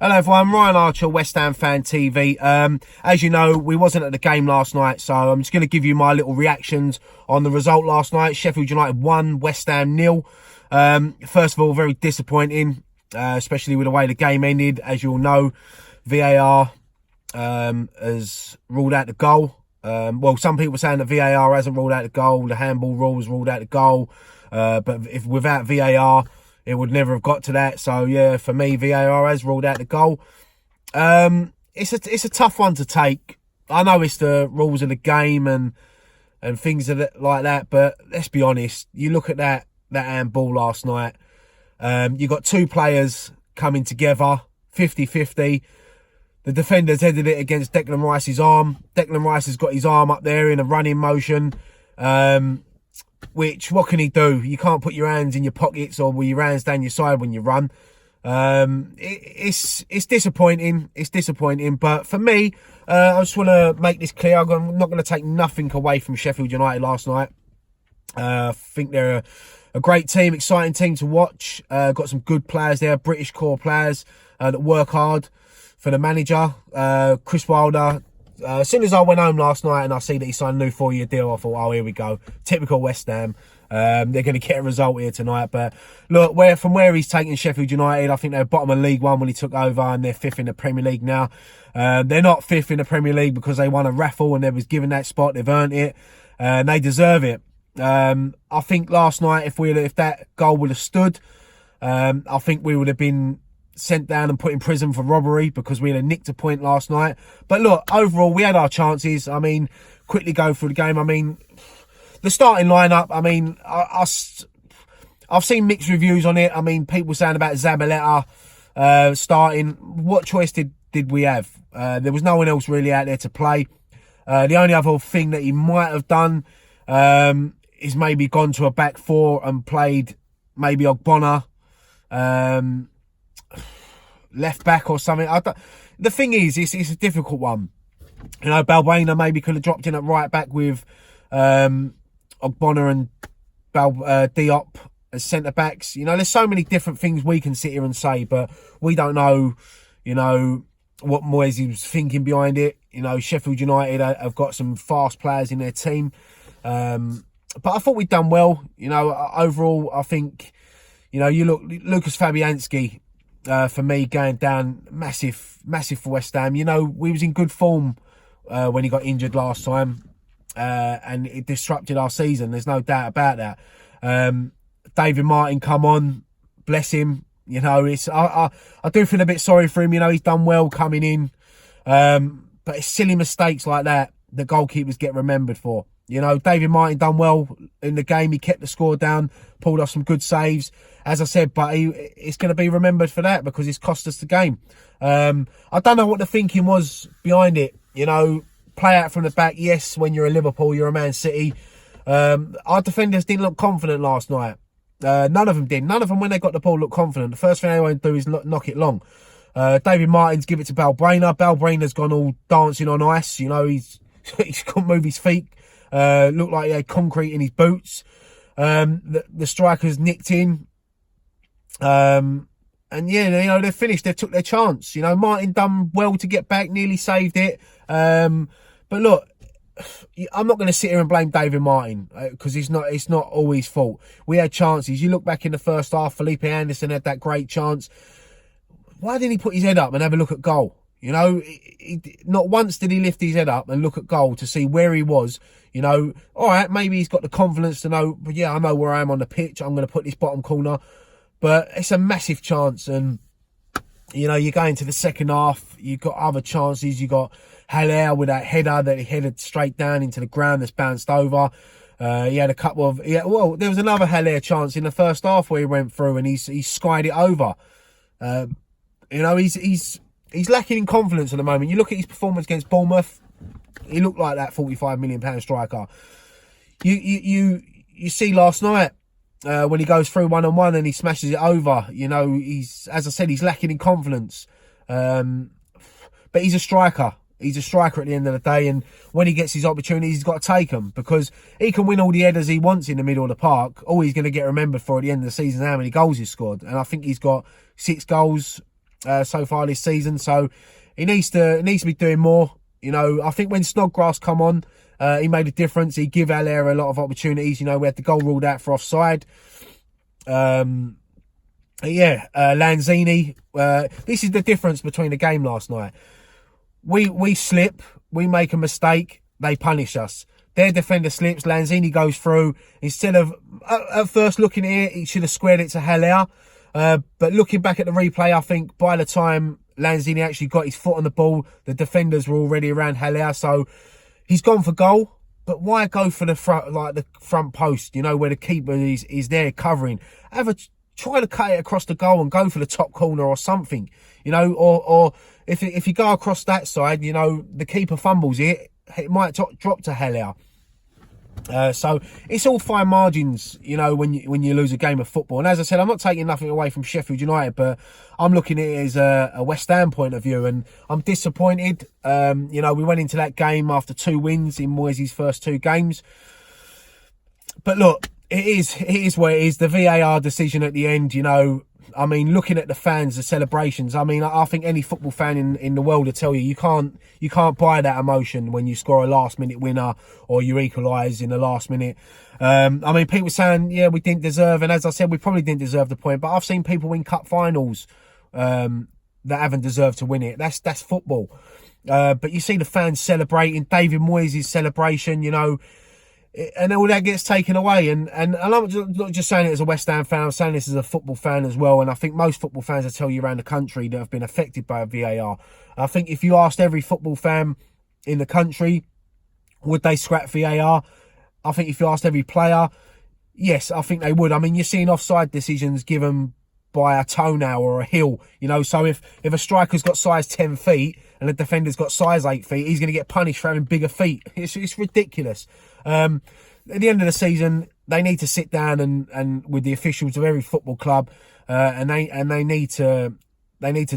Hello everyone, Ryan Archer, West Ham Fan TV. As you know, we wasn't at the game last night, so I'm just going to give you my little reactions on the result last night. Sheffield United 1, West Ham 0. First of all, very disappointing, especially with the way the game ended. As you all know, VAR has ruled out the goal. Well, some people are saying that VAR hasn't ruled out the goal. The handball rule has ruled out the goal. But if without VAR, it would never have got to that. So, yeah, for me, VAR has ruled out the goal. It's a tough one to take. I know it's the rules of the game and things like that. But let's be honest. You look at that handball last night. You got two players coming together, 50-50. The defender's headed it against Declan Rice's arm. Declan Rice has got his arm up there in a running motion. Which, what can he do? You can't put your hands in your pockets or with your hands down your side when you run. It's disappointing. It's disappointing. But for me, I just want to make this clear. I'm not going to take nothing away from Sheffield United last night. I think they're a great team, exciting team to watch. Got some good players there, British core players that work hard for the manager, Chris Wilder. As soon as I went home last night and I see that he signed a new 4-year deal, I thought, oh, here we go. Typical West Ham. They're going to get a result here tonight. But look, from where he's taken Sheffield United, I think they're bottom of League One when he took over, and they're 5th in the Premier League now. They're not 5th in the Premier League because they won a raffle and they was given that spot. They've earned it. And they deserve it. I think last night, if that goal would have stood, I think we would have been sent down and put in prison for robbery because we had nicked a point last night. But look, overall, we had our chances. I mean, quickly go through the game. I mean, the starting lineup, I mean, I've seen mixed reviews on it. I mean, people saying about Zabaleta starting. What choice did we have? There was no one else really out there to play. The only other thing that he might have done is maybe gone to a back four and played maybe Ogbonna left back or something. The thing is, it's a difficult one. You know, Balbuena maybe could have dropped in at right back with Ogbonna and Diop as centre backs. You know, there's so many different things we can sit here and say, but we don't know, you know, what Moyes was thinking behind it. You know, Sheffield United have got some fast players in their team. But I thought we'd done well. You know, overall, I think, you know, you look, Lucas Fabianski, for me, going down, massive for West Ham. You know, we was in good form when he got injured last time, and it disrupted our season. There's no doubt about that. David Martin, come on, bless him. You know, I do feel a bit sorry for him. You know, he's done well coming in, but it's silly mistakes like that goalkeepers get remembered for. You know, David Martin done well in the game. He kept the score down, pulled off some good saves, as I said, but it's going to be remembered for that because it's cost us the game. I don't know what the thinking was behind it. You know, play out from the back. Yes, when you're a Liverpool, you're a Man City. Our defenders didn't look confident last night. None of them did. None of them, when they got the ball, looked confident. The first thing they want to do is knock it long. David Martin's give it to Balbuena. Balbuena's gone all dancing on ice. You know, he couldn't move his feet. Looked like he had concrete in his boots. The strikers nicked in. And yeah, you know, they're finished. They took their chance. You know, Martin done well to get back, nearly saved it. But look, I'm not going to sit here and blame David Martin because it's not all his fault. We had chances. You look back in the first half, Felipe Anderson had that great chance. Why didn't he put his head up and have a look at goal? You know, not once did he lift his head up and look at goal to see where he was. You know, all right, maybe he's got the confidence to know, but yeah, I know where I am on the pitch. I'm going to put this bottom corner. But it's a massive chance. And, you know, you're going to the second half. You've got other chances. You got Haller with that header that he headed straight down into the ground that's bounced over. He had a couple of... well, there was another Haller chance in the first half where he went through and he skied it over. You know, he's lacking in confidence at the moment. You look at his performance against Bournemouth. He looked like that £45 million striker. You see last night when he goes through one-on-one and he smashes it over. You know, as I said, he's lacking in confidence. But he's a striker. He's a striker at the end of the day, and when he gets his opportunities, he's got to take them because he can win all the headers he wants in the middle of the park. All he's going to get remembered for at the end of the season is how many goals he's scored. And I think he's got 6 goals so far this season. So he needs to be doing more. You know, I think when Snodgrass come on, he made a difference. He gave Haller a lot of opportunities. You know, we had the goal ruled out for offside. Lanzini. This is the difference between the game last night. We slip, we make a mistake, they punish us. Their defender slips, Lanzini goes through. Instead of, at first looking at it, he should have squared it to Haller. But looking back at the replay, I think by the time Lanzini actually got his foot on the ball, the defenders were already around Haller. So he's gone for goal. But why go for the front, like the front post, you know, where the keeper is there covering? Try to cut it across the goal and go for the top corner or something, you know, or if you go across that side, you know, the keeper fumbles it might drop to Haller. So it's all fine margins, you know, when you lose a game of football. And as I said, I'm not taking nothing away from Sheffield United, but I'm looking at it as a West Ham point of view, and I'm disappointed. You know, we went into that game after 2 wins in Moyes' first 2 games. But look, it is what it is. The VAR decision at the end, you know, I mean, looking at the fans, the celebrations, I mean, I think any football fan in the world will tell you, you can't buy that emotion when you score a last minute winner or you equalise in the last minute. I mean, people saying, yeah, we didn't deserve, and as I said, we probably didn't deserve the point, but I've seen people win cup finals that haven't deserved to win it. That's football. But you see the fans celebrating, David Moyes' celebration, you know, and all that gets taken away. And I'm not just saying it as a West Ham fan, I'm saying this as a football fan as well. And I think most football fans will tell you around the country that have been affected by a VAR. I think if you asked every football fan in the country, would they scrap VAR? I think if you asked every player, yes, I think they would. I mean, you're seeing offside decisions given by a toenail or a heel, you know. So if a striker's got size 10 feet and a defender's got size 8 feet, he's going to get punished for having bigger feet. It's ridiculous. At the end of the season, they need to sit down and with the officials of every football club, and they need to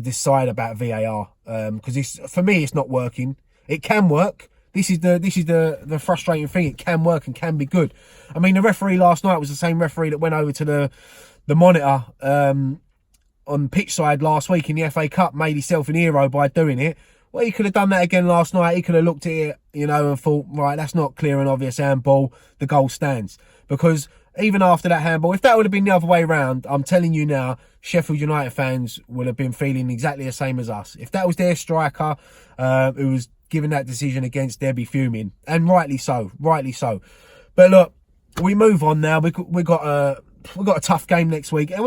decide about VAR, because for me it's not working. It can work. This is the frustrating thing. It can work and can be good. I mean, the referee last night was the same referee that went over to the monitor on pitch side last week in the FA Cup, made himself an hero by doing it. Well, he could have done that again last night. He could have looked at it, you know, and thought, right, that's not clear and obvious handball. The goal stands. Because even after that handball, if that would have been the other way around, I'm telling you now, Sheffield United fans would have been feeling exactly the same as us. If that was their striker who was giving that decision against, they'd be fuming. And rightly so. But look, we move on now. We got a tough game next week. And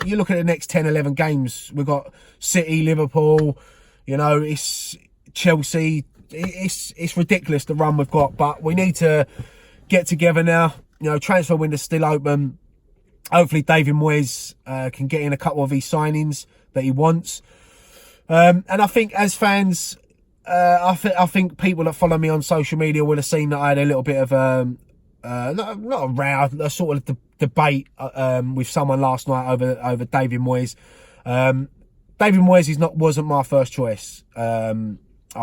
you look at the next 10, 11 games. We've got City, Liverpool, you know, it's Chelsea. It's ridiculous the run we've got, but we need to get together now. You know, transfer window's still open. Hopefully David Moyes can get in a couple of these signings that he wants. And I think as fans, I think people that follow me on social media would have seen that I had a little bit of not a row, a sort of debate with someone last night over David Moyes. David Moyes wasn't my first choice. I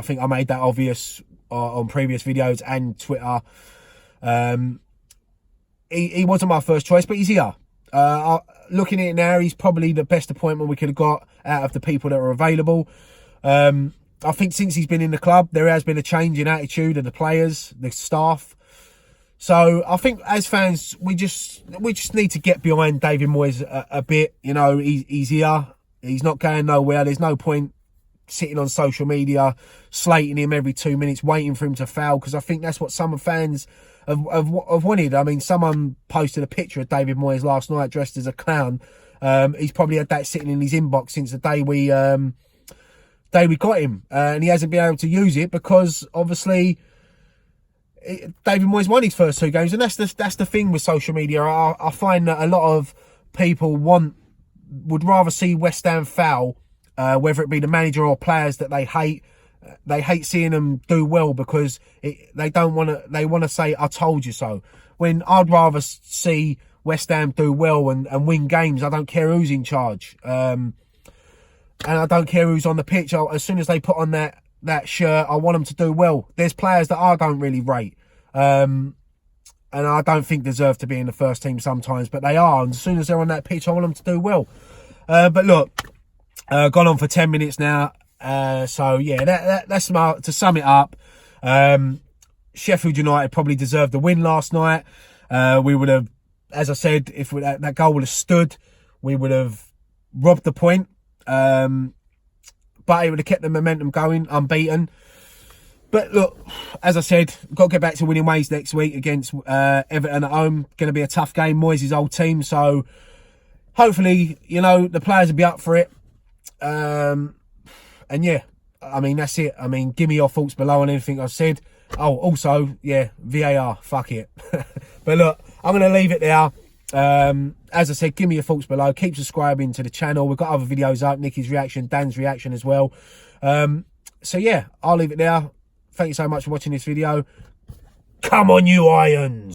think I made that obvious on previous videos and Twitter. He wasn't my first choice, but he's here. Looking at it now, he's probably the best appointment we could have got out of the people that are available. I think since he's been in the club, there has been a change in attitude of the players, the staff. So I think as fans, we just need to get behind David Moyes a bit. You know, he's here. He's not going nowhere. There's no point sitting on social media, slating him every 2 minutes, waiting for him to foul, because I think that's what some fans have wanted. I mean, someone posted a picture of David Moyes last night dressed as a clown. He's probably had that sitting in his inbox since the day we got him, and he hasn't been able to use it because obviously David Moyes won his first 2 games, and that's the thing with social media. I find that a lot of people would rather see West Ham foul, whether it be the manager or players that they hate. They hate seeing them do well because they want to say, I told you so. When I'd rather see West Ham do well and win games. I don't care who's in charge. And I don't care who's on the pitch. As soon as they put on that shirt, I want them to do well. There's players that I don't really rate. And I don't think deserve to be in the first team sometimes, but they are. And as soon as they're on that pitch, I want them to do well. But look, Gone on for 10 minutes now. So yeah, that's to sum it up. Sheffield United probably deserved the win last night. We would have, as I said, if that goal would have stood, we would have robbed the point. But it would have kept the momentum going, unbeaten. But look, as I said, got to get back to winning ways next week against Everton at home. Going to be a tough game. Moyes' old team. So hopefully, you know, the players will be up for it. And yeah, I mean, that's it. I mean, give me your thoughts below on anything I've said. Oh, also, yeah, VAR, fuck it. But look, I'm going to leave it there. As I said, give me your thoughts below. Keep subscribing to the channel. We've got other videos up. Nicky's reaction, Dan's reaction as well. So yeah, I'll leave it there. Thank you so much for watching this video. Come on, you Irons!